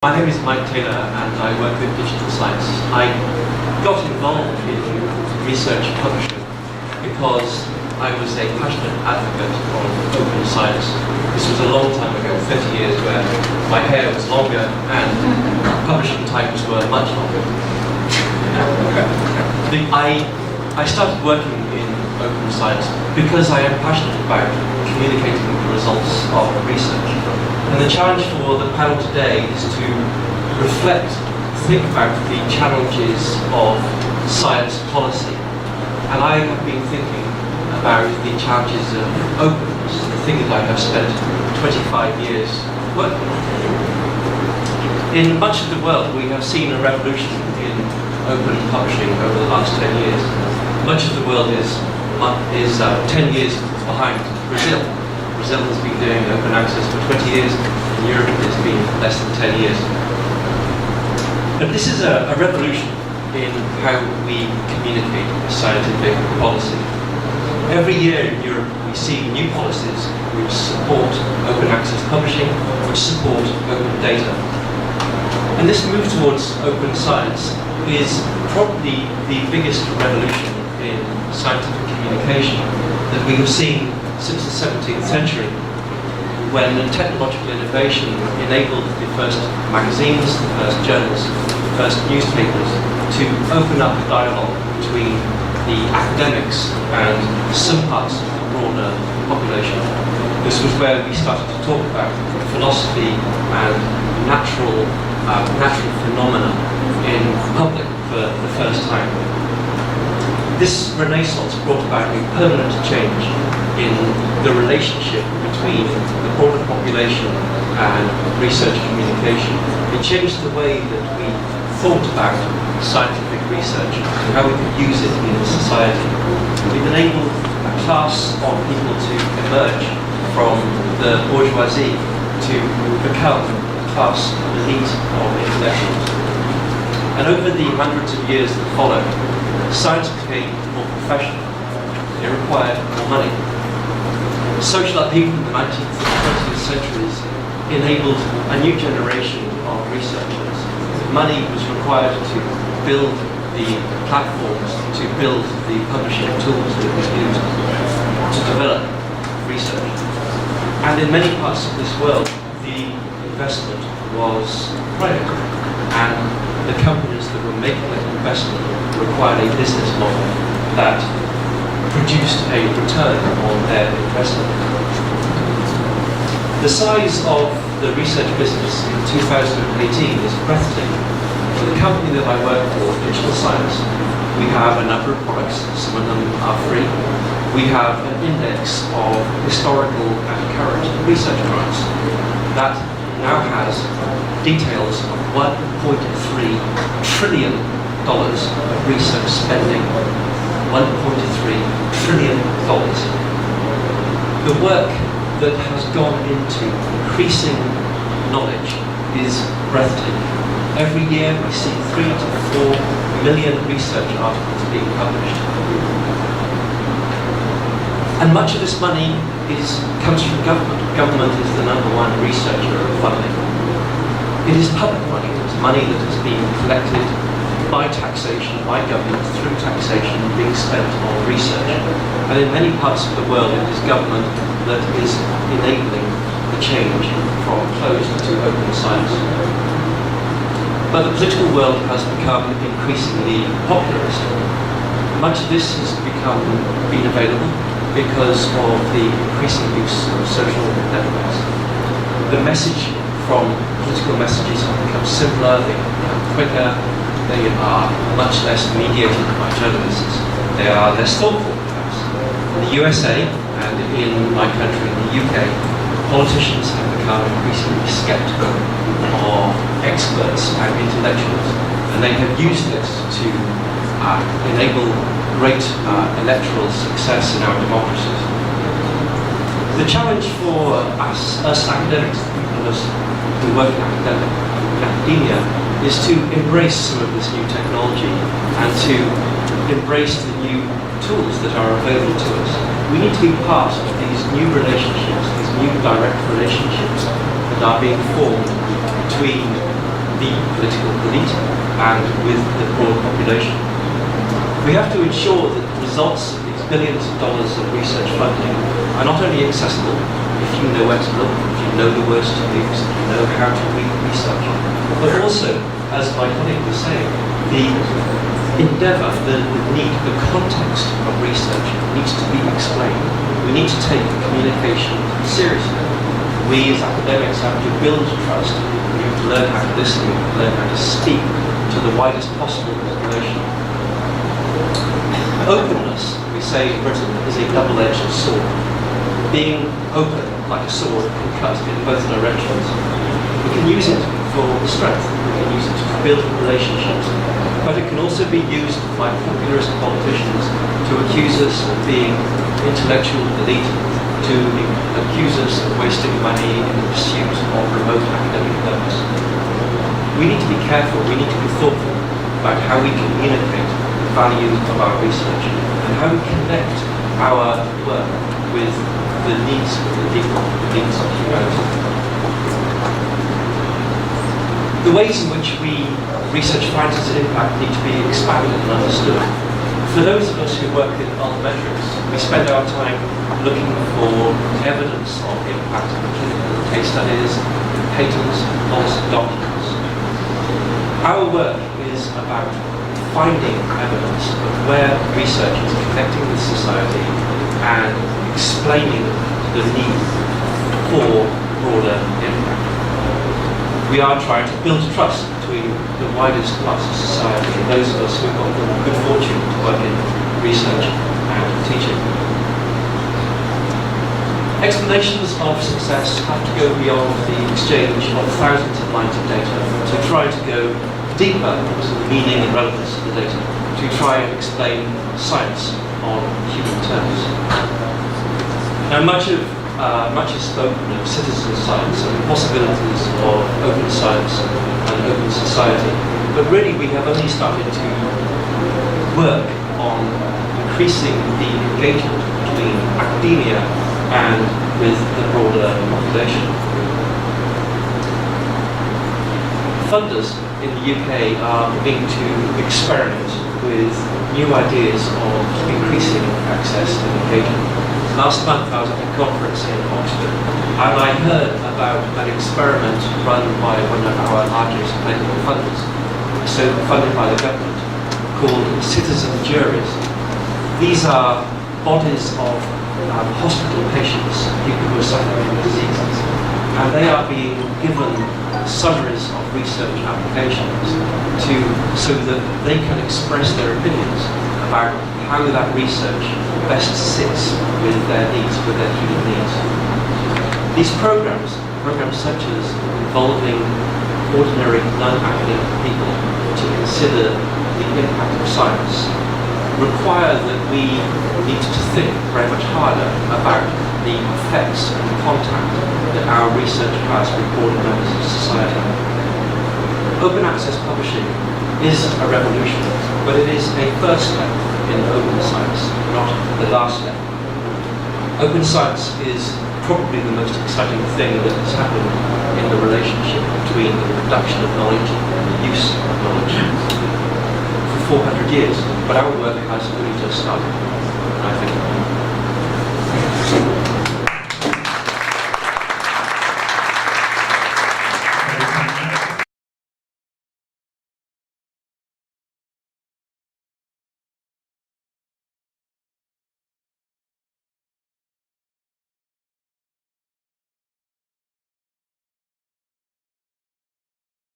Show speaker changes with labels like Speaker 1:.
Speaker 1: My name is Mike Taylor and I work with digital science. I got involved in research and publishing because I was a passionate advocate of open science. This was a long time ago, 30 years, where my hair was longer and publishing titles were much longer. I started working in open science because I am passionate about communicating the results of research. And the challenge for the panel today is to reflect, think about the challenges of science policy. And I have been thinking about the challenges of openness, the thing that I have spent 25 years working on. In much of the world, we have seen a revolution in open publishing over the last 10 years. Much of the world is 10 years behind Brazil. Brazil has been doing open access for 20 years, and Europe has been less than 10 years. But this is a revolution in how we communicate scientific policy. Every year in Europe we see new policies which support open access publishing, which support open data. And this move towards open science is probably the biggest revolution in scientific communication that we have seen since the 17th century, when technological innovation enabled the first magazines, the first journals, the first newspapers to open up a dialogue between the academics and some parts of the broader population. This was where we started to talk about philosophy and natural phenomena in public for the first time. This renaissance brought about a permanent change in the relationship between the broader population and research communication. It changed the way that we thought about scientific research and how we could use it in society. We've enabled a class of people to emerge from the bourgeoisie to become a class, an elite of intellectuals. And over the hundreds of years that followed, science became more professional. It required more money. Social upheaval in the 19th and 20th centuries enabled a new generation of researchers. Money was required to build the platforms, to build the publishing tools that we used to develop research. And in many parts of this world, the investment was private. And the companies that were making that investment required a business model that produced a return on their investment. The size of the research business in 2018 is breathtaking. For the company that I work for, Digital Science, we have a number of products, some of them are free. We have an index of historical and current research grants that now has details of $1.3 trillion of research spending. $1.3 trillion. The work that has gone into increasing knowledge is breathtaking. Every year we see 3 to 4 million research articles being published. And much of this money comes from government. Government is the #1 researcher of funding. It is public money. It's money that has been collected by taxation, by government, through taxation, being spent on research. And in many parts of the world, it is government that is enabling the change from closed to open science. But the political world has become increasingly populist. Much of this has been available because of the increasing use of social networks. The message from political messages have become simpler, they have become quicker, they are much less mediated by journalists. They are less thoughtful, perhaps. In the USA and in my country, in the UK, politicians have become increasingly skeptical of experts and intellectuals, and they have used this to enable great electoral success in our democracies. The challenge for us academics, the people of us who work in academia, is to embrace some of this new technology and to embrace the new tools that are available to us. We need to be part of these new relationships, these new direct relationships that are being formed between the political elite and with the broad population. We have to ensure that the results of these billions of dollars of research funding are not only accessible if you know where to look, if you know the words to use, if you know how to read research, but also, as my colleague was saying, the endeavour, the need, the context of research needs to be explained. We need to take communication seriously. We as academics have to build trust. We have to learn how to listen, we have to learn how to speak to the widest possible population. Openness, we say in Britain, is a double-edged sword. Being open like a sword can cut in both directions. We can use it for strength, we can use it to build relationships, but it can also be used by populist politicians to accuse us of being intellectual elite, to accuse us of wasting money in the pursuit of remote academic purpose. We need to be careful, we need to be thoughtful about how we communicate the value of our research and how we connect our work with the needs of the people, the needs of humanity. The ways in which we research finds its impact need to be expanded and understood. For those of us who work in Metricas, we spend our time looking for evidence of impact in clinical case studies, patents, policy documents. Our work is about finding evidence of where research is connecting with society and explaining the need for broader impact. We are trying to build trust between the widest parts of society and those of us who have got the good fortune to work in research and teaching. Explanations of success have to go beyond the exchange of thousands of lines of data to try to go deeper into the meaning and relevance of the data, to try and explain science on human terms. Now, much is spoken of citizen science and the possibilities of open science and open society, but really we have only started to work on increasing the engagement between academia and with the broader population. Funders in the UK are beginning to experiment with new ideas of increasing access and engagement. Last month I was at a conference in Oxford and I heard about an experiment run by one of our largest medical funders, so funded by the government, called citizen juries. These are bodies of hospital patients, people who are suffering from diseases, and they are being given summaries of research applications so that they can express their opinions about how that research best sits with their needs, with their human needs. These programs such as involving ordinary non-academic people to consider the impact of science, require that we need to think very much harder about the effects and contact that our research has with broader members of society. Open access publishing is a revolution, but it is a first step in open science, not the last step. Open science is probably the most exciting thing that has happened in the relationship between the production of knowledge and the use of knowledge for 400 years, but our work has only just started, I think.